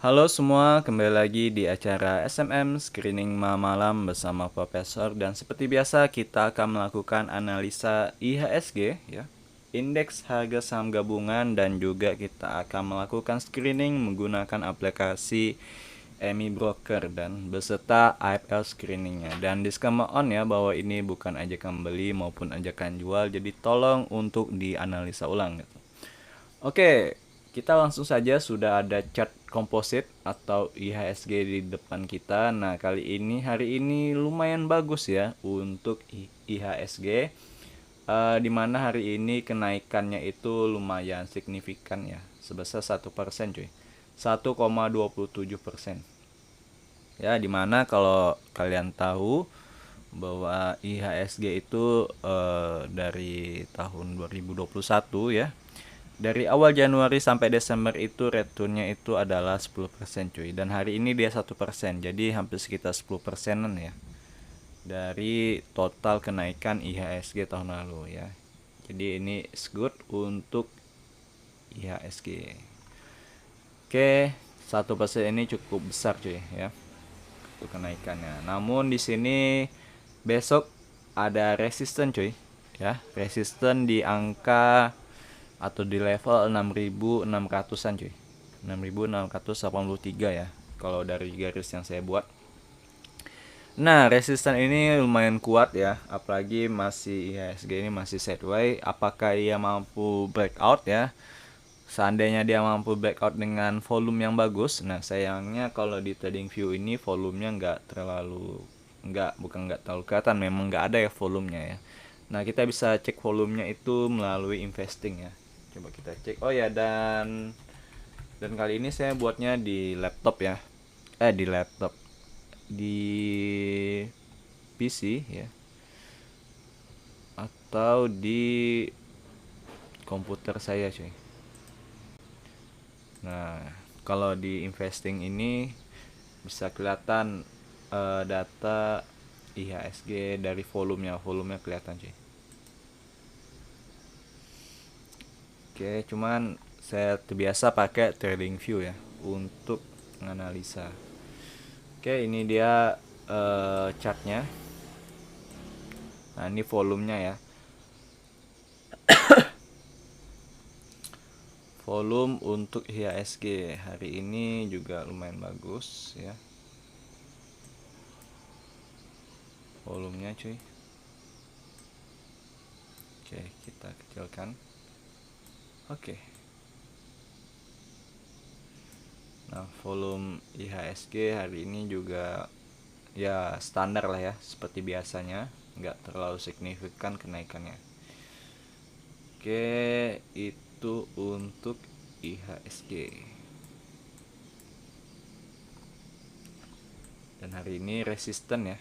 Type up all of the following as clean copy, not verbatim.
Halo semua, kembali lagi di acara SMM Screening Malam bersama Profesor, dan seperti biasa kita akan melakukan analisa IHSG ya, Indeks Harga Saham Gabungan, dan juga kita akan melakukan screening menggunakan aplikasi EMI Broker dan beserta AFL screeningnya. Dan disclaimer on ya, bahwa ini bukan ajakan beli maupun ajakan jual, jadi tolong untuk dianalisa ulang gitu. Oke, kita langsung saja, sudah ada chart komposit atau IHSG di depan kita. Nah, hari ini lumayan bagus ya untuk IHSG. Dimana hari ini kenaikannya itu lumayan signifikan ya, sebesar 1% cuy. 1,27%. Ya, dimana kalau kalian tahu bahwa IHSG itu dari tahun 2021 ya, dari awal Januari sampai Desember itu returnnya itu adalah 10% cuy. Dan hari ini dia 1%. Jadi hampir sekitar 10%an ya, dari total kenaikan IHSG tahun lalu ya. Jadi ini is good untuk IHSG. Oke, 1% ini cukup besar cuy ya untuk kenaikannya. Namun di sini besok ada resisten cuy ya. Resisten di angka atau di level 6.600-an cuy. 6.683 ya kalau dari garis yang saya buat. Nah, resisten ini lumayan kuat ya, apalagi masih IHSG ini masih sideways. Apakah ia mampu breakout ya? Seandainya dia mampu breakout dengan volume yang bagus. Nah, sayangnya kalau di TradingView ini volumenya nggak terlalu kelihatan, memang nggak ada ya volumenya ya. Nah, kita bisa cek volumenya itu melalui investing ya. Coba kita cek. Oh ya, dan kali ini saya buatnya di laptop ya. Di PC ya, atau di komputer saya cuy. Nah, kalau di investing ini bisa kelihatan data IHSG dari volumenya kelihatan cuy. Oke, cuman saya terbiasa pakai TradingView ya untuk menganalisa. Oke, ini dia chartnya. Nah, ini volumenya ya. Volume untuk IHSG hari ini juga lumayan bagus ya. Volumenya cuy. Oke, kita kecilkan. Oke. Nah, volume IHSG hari ini juga ya standar lah ya, seperti biasanya, nggak terlalu signifikan kenaikannya. Oke, itu untuk IHSG. Dan hari ini resisten ya,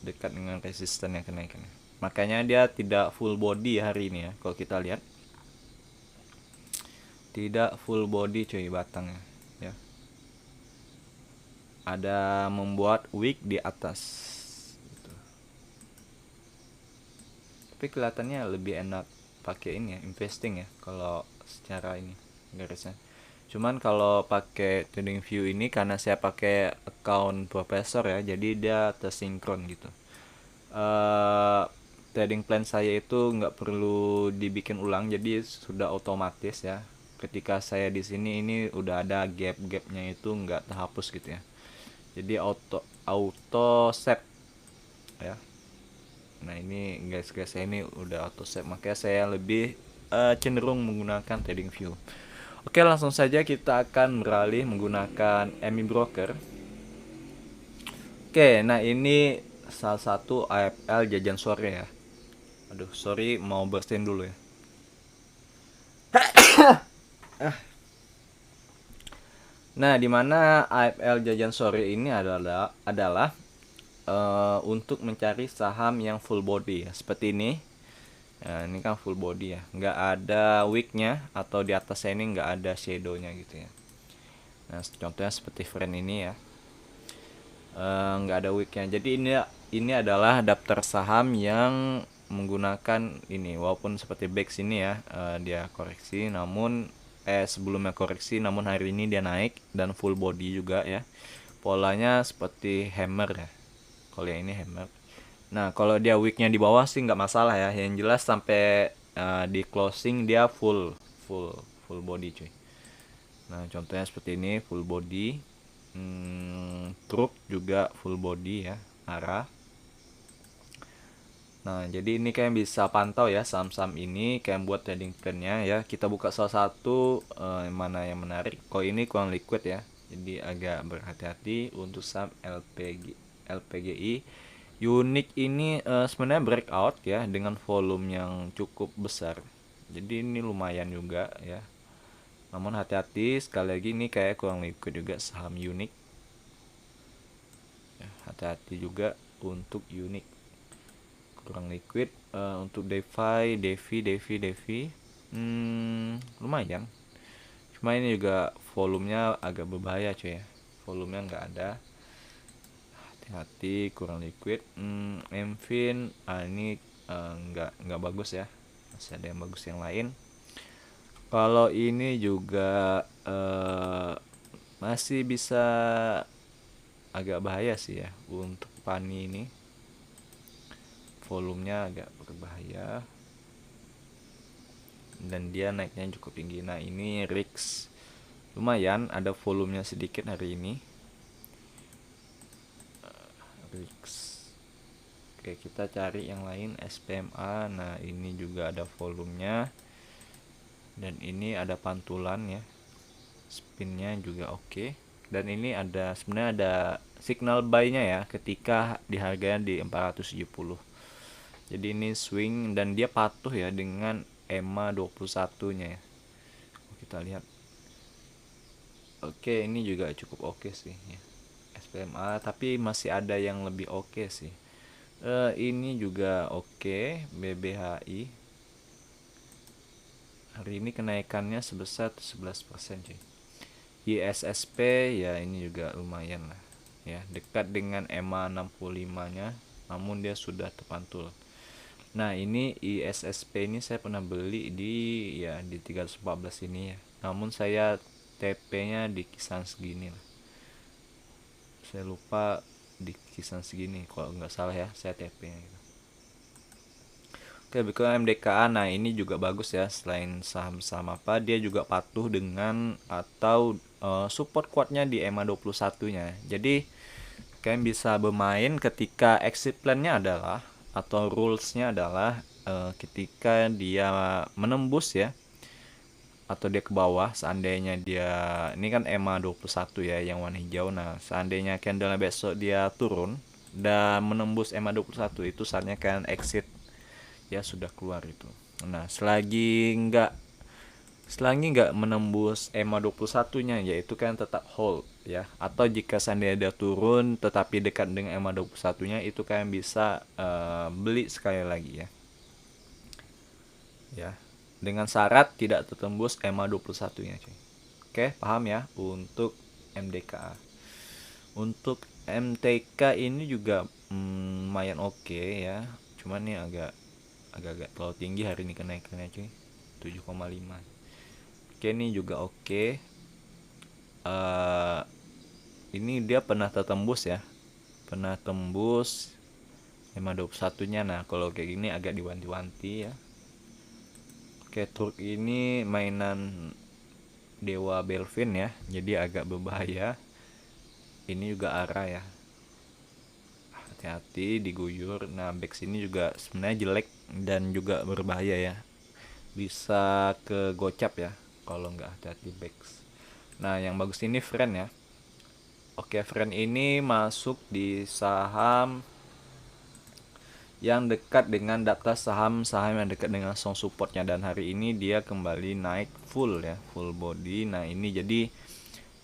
dekat dengan resisten yang kenaikannya. Makanya dia tidak full body hari ini ya, kalau kita lihat. Tidak full body cuy batangnya ya. Ada membuat wick di atas gitu. Tapi kelihatannya lebih enak pakai ini ya, investing ya, kalau secara ini garisnya. Cuman kalau pakai TradingView ini, karena saya pakai account Profesor ya, jadi dia tersinkron gitu. Trading plan saya itu nggak perlu dibikin ulang, jadi sudah otomatis ya. Ketika saya di sini ini udah ada gap-gapnya, itu nggak terhapus gitu ya. Jadi auto save ya. Nah, ini guys saya ini udah auto save, makanya saya lebih cenderung menggunakan TradingView. Oke, langsung saja kita akan beralih menggunakan EMI Broker. Oke, nah ini salah satu AFL jajan sore ya. Aduh, sorry, mau bersin dulu ya. Nah, dimana AFL jajan sore ini adalah untuk mencari saham yang full body ya, seperti ini. Nah, ini kan full body ya, nggak ada wicknya, atau di atasnya ini nggak ada shadownya gitu ya. Nah, contohnya seperti friend ini ya, nggak ada wicknya. Jadi ini adalah daftar saham yang menggunakan ini, walaupun seperti back sini ya, dia koreksi, namun sebelumnya koreksi, namun hari ini dia naik dan full body juga ya. Polanya seperti hammer ya, kalau yang ini hammer. Nah kalau dia wicknya di bawah sih nggak masalah ya, yang jelas sampai di closing dia full body cuy. Nah contohnya seperti ini full body. Truk juga full body ya, arah. Nah, jadi ini kayak bisa pantau ya saham-saham ini kayak buat trading plan-nya ya. Kita buka salah satu mana yang menarik. Kok ini kurang liquid ya. Jadi agak berhati-hati untuk saham LPGI. Unik ini sebenarnya breakout ya dengan volume yang cukup besar. Jadi ini lumayan juga ya. Namun hati-hati, sekali lagi ini kayak kurang liquid juga saham unik. Ya, hati-hati juga untuk unik. Kurang liquid. Untuk Devi lumayan, cuma ini juga volumenya agak berbahaya cuy ya, volumenya nggak ada, hati-hati kurang liquid. Mfin ini nggak bagus ya, masih ada yang bagus yang lain. Kalau ini juga masih bisa agak bahaya sih ya untuk Pani ini, volumenya agak berbahaya dan dia naiknya cukup tinggi. Nah ini Rix lumayan ada volumenya sedikit hari ini. Rix. Oke kita cari yang lain, SPMA. Nah ini juga ada volumenya dan ini ada pantulan ya, spinnya juga oke. Dan ini ada sebenarnya ada signal buy-nya ya ketika di harganya di 470. Jadi ini swing dan dia patuh ya dengan EMA 21 nya ya. Kita lihat. Oke, ini juga cukup oke sih ya. SPMA tapi masih ada yang lebih oke sih. Ini juga oke, BBHI. Hari ini kenaikannya sebesar 11% cuy. ISSP ya ini juga lumayan lah. Ya, dekat dengan EMA 65-nya, namun dia sudah terpantul. Nah ini ISSP ini saya pernah beli di 314 ini ya, namun saya TP-nya di kisaran segini lah, saya lupa di kisaran segini kalau nggak salah ya saya TP-nya gitu. Oke berikutnya MDKA. Nah ini juga bagus ya, selain saham-saham apa dia juga patuh dengan atau support kuatnya di EMA 21 nya. Jadi kalian bisa bermain ketika exit plan-nya adalah atau rules-nya adalah ketika dia menembus ya atau dia ke bawah, seandainya dia ini kan EMA 21 ya yang warna hijau. Nah seandainya candle besok dia turun dan menembus EMA 21 itu saatnya kalian exit ya, sudah keluar itu. Nah selagi nggak menembus EMA 21 nya yaitu kan tetap hold ya, atau jika seandainya dia turun tetapi dekat dengan EMA 21 nya itu kalian bisa beli sekali lagi ya dengan syarat tidak tertembus EMA 21 nya cuy. Oke paham ya untuk MDKA. Untuk MTK ini juga lumayan oke ya, cuman nih agak terlalu tinggi hari ini kenaikannya cuy, 7,5. Oke ini juga oke. Ini dia pernah tertembus ya, pernah tembus 521 nya. Nah kalau kayak gini agak diwanti-wanti ya. Oke truk ini mainan Dewa Belvin ya, jadi agak berbahaya. Ini juga arah ya, hati-hati diguyur. Nah Bex ini juga sebenarnya jelek dan juga berbahaya ya, bisa ke gocap ya kalau nggak hati-hati Bex. Nah yang bagus ini friend ya. Oke friend ini masuk di saham yang dekat dengan data saham-saham yang dekat dengan strong supportnya, dan hari ini dia kembali naik full ya, full body. Nah ini jadi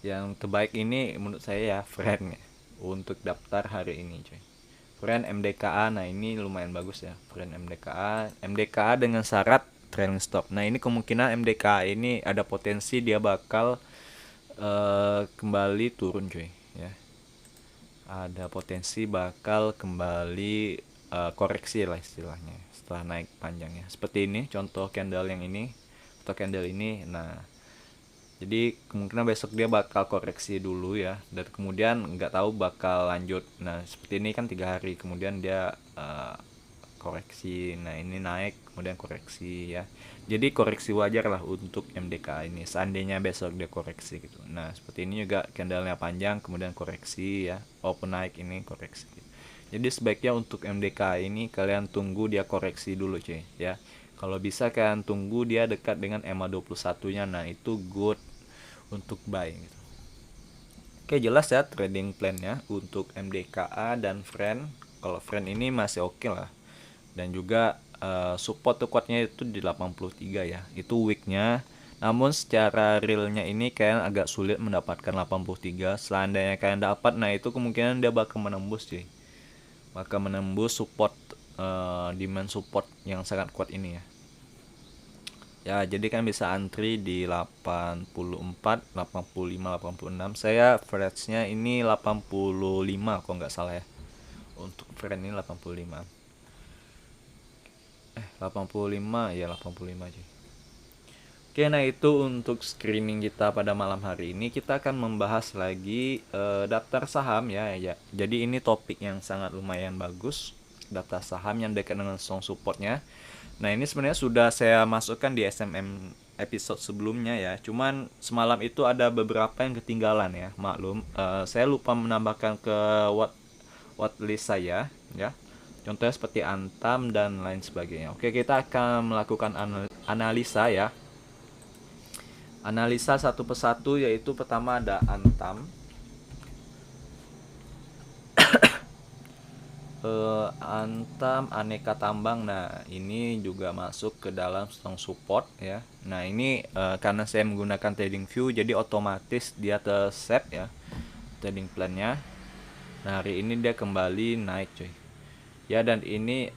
yang terbaik ini menurut saya ya friend ya, untuk daftar hari ini cuy. Friend MDKA. Nah ini lumayan bagus ya friend MDKA dengan syarat trailing stop. Nah ini kemungkinan MDKA ini ada potensi dia bakal kembali turun cuy ya, ada potensi bakal kembali koreksi lah istilahnya setelah naik panjangnya seperti ini contoh candle yang ini atau candle ini. Nah Jadi kemungkinan besok dia bakal koreksi dulu ya, dan kemudian nggak tahu bakal lanjut. Nah seperti ini kan 3 hari kemudian dia koreksi. Nah ini naik kemudian koreksi ya. Jadi koreksi wajar lah untuk MDK ini. Seandainya besok dia koreksi gitu. Nah seperti ini juga candlenya panjang kemudian koreksi ya. Walaupun naik ini koreksi. Jadi sebaiknya untuk MDK ini kalian tunggu dia koreksi dulu cuy ya. Kalau bisa kalian tunggu dia dekat dengan EMA 21-nya. Nah itu good untuk buy gitu. Oke jelas ya trading plan-nya untuk MDKA dan friend. Kalau friend ini masih oke lah. Dan juga support kuatnya itu di 83 ya. Itu weeknya. Namun secara realnya ini kalian agak sulit mendapatkan 83. Seandainya kalian dapat, nah itu kemungkinan dia bakal menembus cuy. Bakal menembus support demand support yang sangat kuat ini ya. Ya, jadi kan bisa antri di 84, 85, 86. Saya average-nya ini 85 kalau nggak salah ya. Untuk friend ini 85. 85 ya 85 aja. Oke, nah itu untuk screening kita pada malam hari ini. Kita akan membahas lagi daftar saham ya. Jadi ini topik yang sangat lumayan bagus. Daftar saham yang dekat dengan strong supportnya. Nah ini sebenarnya sudah saya masukkan di SMM episode sebelumnya ya. Cuman semalam itu ada beberapa yang ketinggalan ya. Maklum, saya lupa menambahkan ke watchlist saya ya. Contohnya seperti Antam dan lain sebagainya. Oke, kita akan melakukan analisa ya. Analisa satu persatu, yaitu pertama ada Antam. Antam Aneka Tambang. Nah ini juga masuk ke dalam strong support ya. Nah ini karena saya menggunakan trading view, jadi otomatis dia terset ya trading plannya. Nah hari ini dia kembali naik cuy ya. Dan ini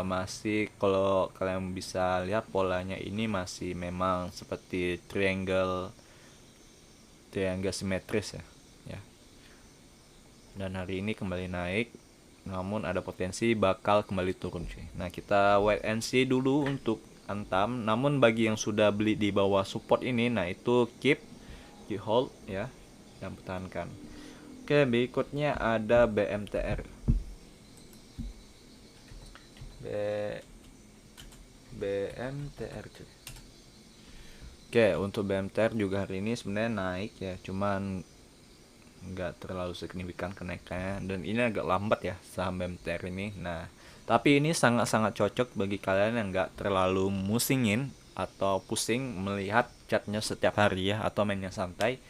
masih, kalau kalian bisa lihat polanya, ini masih memang seperti triangle simetris ya. Dan hari ini kembali naik, namun ada potensi bakal kembali turun cuy. Nah kita wait and see dulu untuk Antam. Namun bagi yang sudah beli di bawah support ini, nah itu keep hold ya, dan pertahankan. Oke, berikutnya ada BMTR. BMTR cuy. Oke, untuk BMTR juga hari ini sebenarnya naik ya, cuman nggak terlalu signifikan kenaikannya, dan ini agak lambat ya saham BMTR ini. Nah tapi ini sangat-sangat cocok bagi kalian yang nggak terlalu musingin atau pusing melihat chartnya setiap hari ya, atau mainnya santai.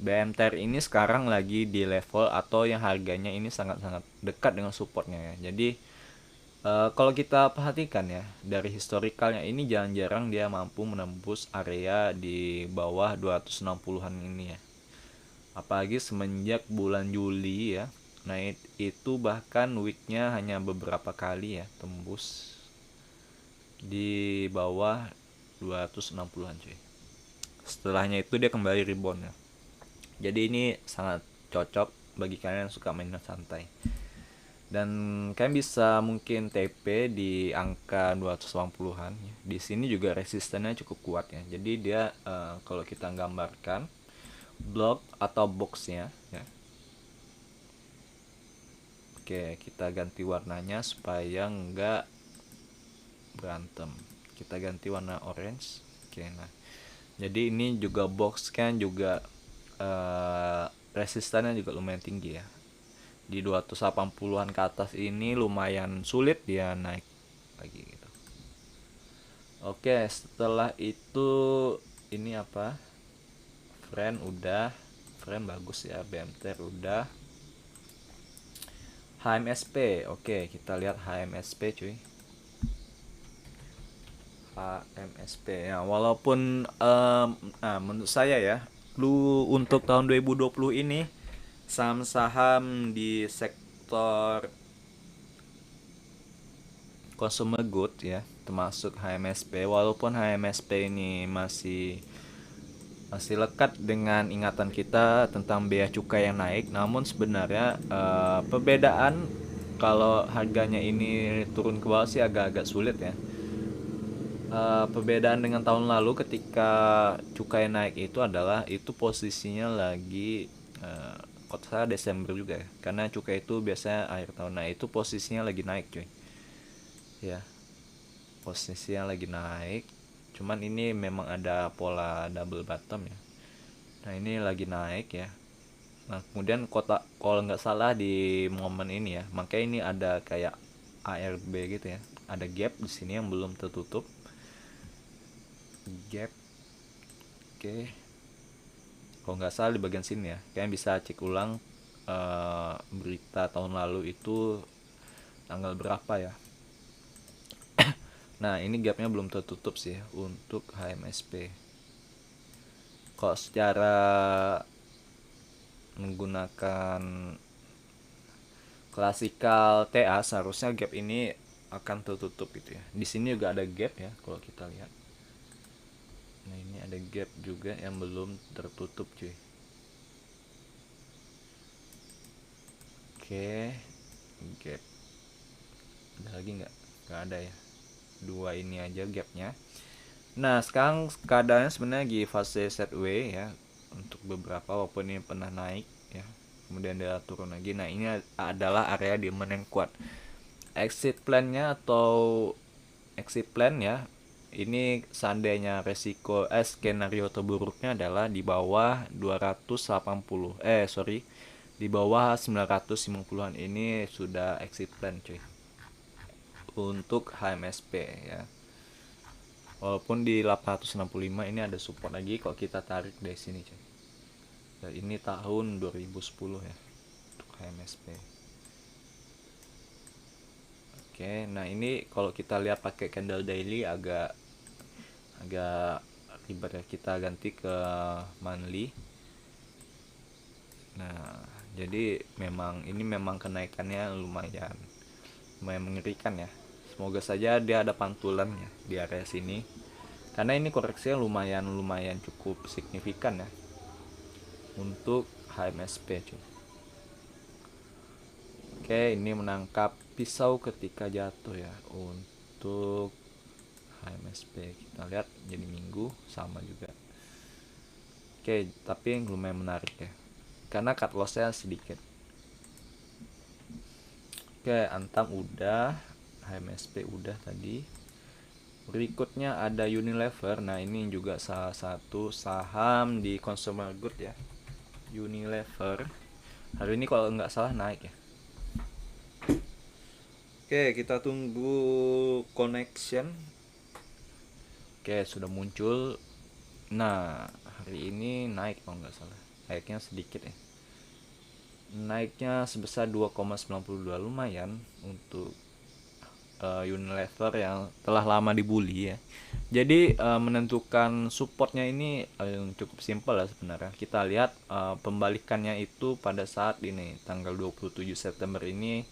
BMTR ini sekarang lagi di level atau yang harganya ini sangat-sangat dekat dengan supportnya ya. Jadi kalau kita perhatikan ya dari historikalnya, ini jarang-jarang dia mampu menembus area di bawah 260-an ini ya. Apalagi semenjak bulan Juli ya. Nah itu bahkan weeknya hanya beberapa kali ya tembus di bawah 260-an cuy. Setelahnya itu dia kembali rebound ya. Jadi ini sangat cocok bagi kalian yang suka mainan santai. Dan kalian bisa mungkin TP di angka 280-an ya. Di sini juga resistennya cukup kuat ya. Jadi dia kalau kita gambarkan block atau boxnya ya. Oke, kita ganti warnanya supaya nggak berantem. Kita ganti warna orange. Oke, nah jadi ini juga box kan juga resistannya juga lumayan tinggi ya. Di 280-an ke atas ini lumayan sulit dia naik lagi gitu. Oke, setelah itu ini apa? Friend udah, friend bagus ya. BMTR udah. HMSP, oke kita lihat HMSP cuy. HMSP ya, walaupun menurut saya ya, untuk tahun 2020 ini saham-saham di sektor consumer good ya, termasuk HMSP, walaupun HMSP ini masih lekat dengan ingatan kita tentang bea cukai yang naik, namun sebenarnya perbedaan kalau harganya ini turun ke bawah sih agak-agak sulit ya. Perbedaan dengan tahun lalu ketika cukai naik itu adalah itu posisinya lagi eh, kota saya Desember juga ya, karena cukai itu biasanya akhir tahun. Nah itu posisinya lagi naik cuy, ya posisinya lagi naik. Cuman ini memang ada pola double bottom ya. Nah ini lagi naik ya. Nah kemudian kota kalau nggak salah di momen ini ya, makanya ini ada kayak ARB gitu ya, ada gap di sini yang belum tertutup, gap. Oke, kalau nggak salah di bagian sini ya, kalian bisa cek ulang berita tahun lalu itu tanggal berapa ya. Nah ini gapnya belum tertutup sih untuk HMSP. Kalau secara menggunakan klasikal TA seharusnya gap ini akan tertutup gitu ya. Di sini juga ada gap ya kalau kita lihat. Nah ini ada gap juga yang belum tertutup cuy. Oke, gap. Ada lagi nggak? Nggak ada ya. Dua ini aja gapnya. Nah sekarang keadaannya sebenarnya di fase sideways ya untuk beberapa, walaupun ini pernah naik ya kemudian dia turun lagi. Nah ini adalah area demand yang kuat. Exit plan-nya atau exit plan ya, ini seandainya resiko skenario terburuknya adalah di bawah 280 di bawah 950-an ini sudah exit plan cuy untuk HMSP ya. Walaupun di 865 ini ada support lagi kalau kita tarik dari sini cuy. Dan ini tahun 2010 ya untuk HMSP. Oke, nah ini kalau kita lihat pakai candle daily agak agak ribet ya, kita ganti ke monthly. Nah, jadi memang kenaikannya lumayan mengerikan ya. Semoga saja dia ada pantulannya di area sini. Karena ini koreksinya lumayan cukup signifikan ya untuk HMSP cuy. Oke, ini menangkap pisau ketika jatuh ya untuk HMSP. Kita lihat jadi minggu sama juga. Oke, tapi lumayan menarik ya. Karena cut loss-nya sedikit. Oke, Antam udah, HMSP udah tadi. Berikutnya ada Unilever. Nah, ini juga salah satu saham di consumer good ya. Unilever. Hari ini kalau nggak salah naik ya. Oke, kita tunggu connection. Oke, sudah muncul. Nah, hari ini naik kalau nggak salah. Naiknya sedikit ya. Naiknya sebesar 2,92, lumayan untuk Unilever yang telah lama dibully ya. Jadi menentukan supportnya ini cukup simpel lah sebenarnya. Kita lihat pembalikannya itu pada saat ini tanggal 27 September ini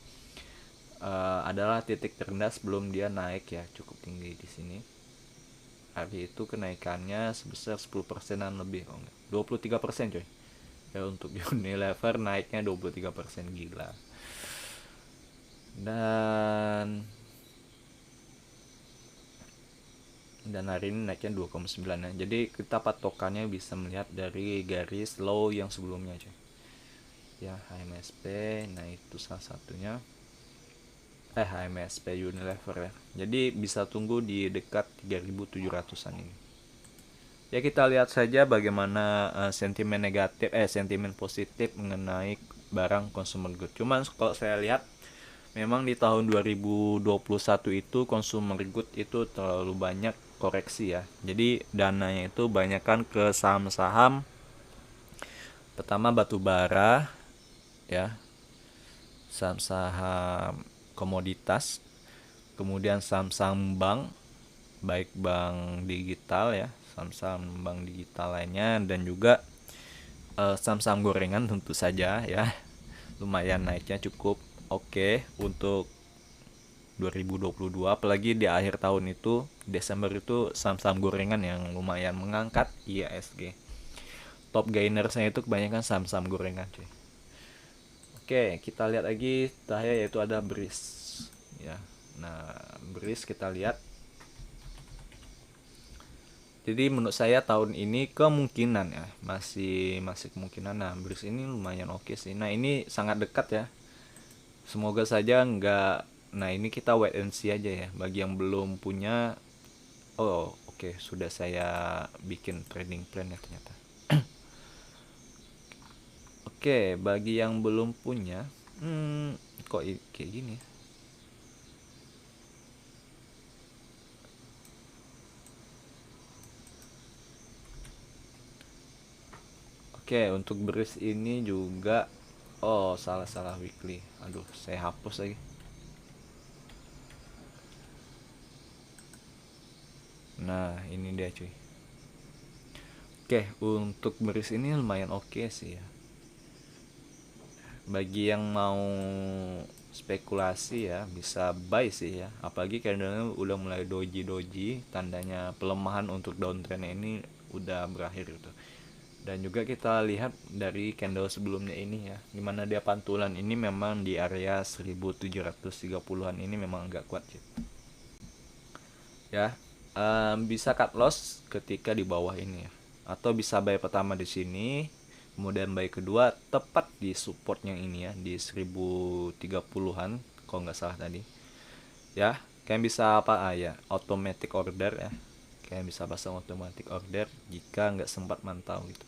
adalah titik terendah sebelum dia naik ya, cukup tinggi di sini. Hari itu kenaikannya sebesar 10%-an lebih kok enggak. 23% coy. Ya untuk Unilever naiknya 23%, gila. Dan hari ini naiknya 2,9 ya. Jadi kita patokannya bisa melihat dari garis low yang sebelumnya coy. Ya HMSP, nah itu salah satunya. HMSP Unilever ya. Jadi bisa tunggu di dekat 3.700-an ini. Ya kita lihat saja bagaimana sentimen sentimen positif mengenai barang consumer good. Cuman kalau saya lihat memang di tahun 2021 itu consumer good itu terlalu banyak koreksi ya. Jadi dananya itu banyakkan ke saham-saham, pertama batu bara ya, saham-saham komoditas, kemudian saham-saham bank, baik bank digital ya, saham-saham bank digital lainnya, dan juga saham-saham gorengan tentu saja ya. Lumayan naiknya cukup oke untuk 2022, apalagi di akhir tahun itu Desember itu saham-saham gorengan yang lumayan mengangkat IHSG. Top gainersnya itu kebanyakan saham-saham gorengan cuy. Oke, kita lihat lagi terakhir yaitu ada Breeze ya. Nah, Breeze kita lihat Jadi menurut saya tahun ini kemungkinan ya masih kemungkinan. Nah, Breeze ini lumayan oke sih. Nah, ini sangat dekat ya. Semoga saja nggak. Nah, ini kita wait and see aja ya. Bagi yang belum punya, oh oke, sudah saya bikin trading plan ya ternyata. Oke, bagi yang belum punya, kok kayak gini ya? Oke, untuk beris ini juga, oh salah weekly. Aduh, saya hapus lagi. Nah, ini dia cuy. Oke, untuk beris ini lumayan oke sih ya. Bagi yang mau spekulasi ya, bisa buy sih ya. Apalagi candlenya udah mulai doji, tandanya pelemahan untuk downtrend ini udah berakhir gitu. Dan juga kita lihat dari candle sebelumnya ini ya, dimana dia pantulan ini memang di area 1730-an ini memang agak kuat gitu. Ya, bisa cut loss ketika di bawah ini ya, atau bisa buy pertama di sini, kemudian buy kedua tepat di support yang ini ya, di 1030-an kalau nggak salah tadi ya. Kalian bisa apa ya, automatic order ya, kalian bisa pasang automatic order jika nggak sempat mantau gitu.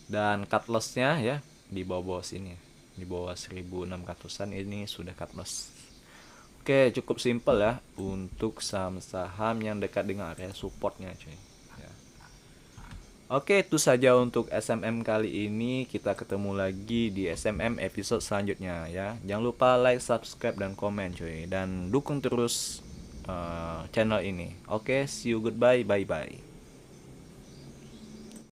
Dan cut lossnya ya di bawah sini ya, di bawah 1600-an ini sudah cut loss. Oke, cukup simpel ya untuk saham-saham yang dekat dengan area supportnya cuy ya. Oke, itu saja untuk SMM kali ini. Kita ketemu lagi di SMM episode selanjutnya ya. Jangan lupa like, subscribe, dan komen cuy. Dan dukung terus channel ini. Oke, see you, goodbye, bye bye.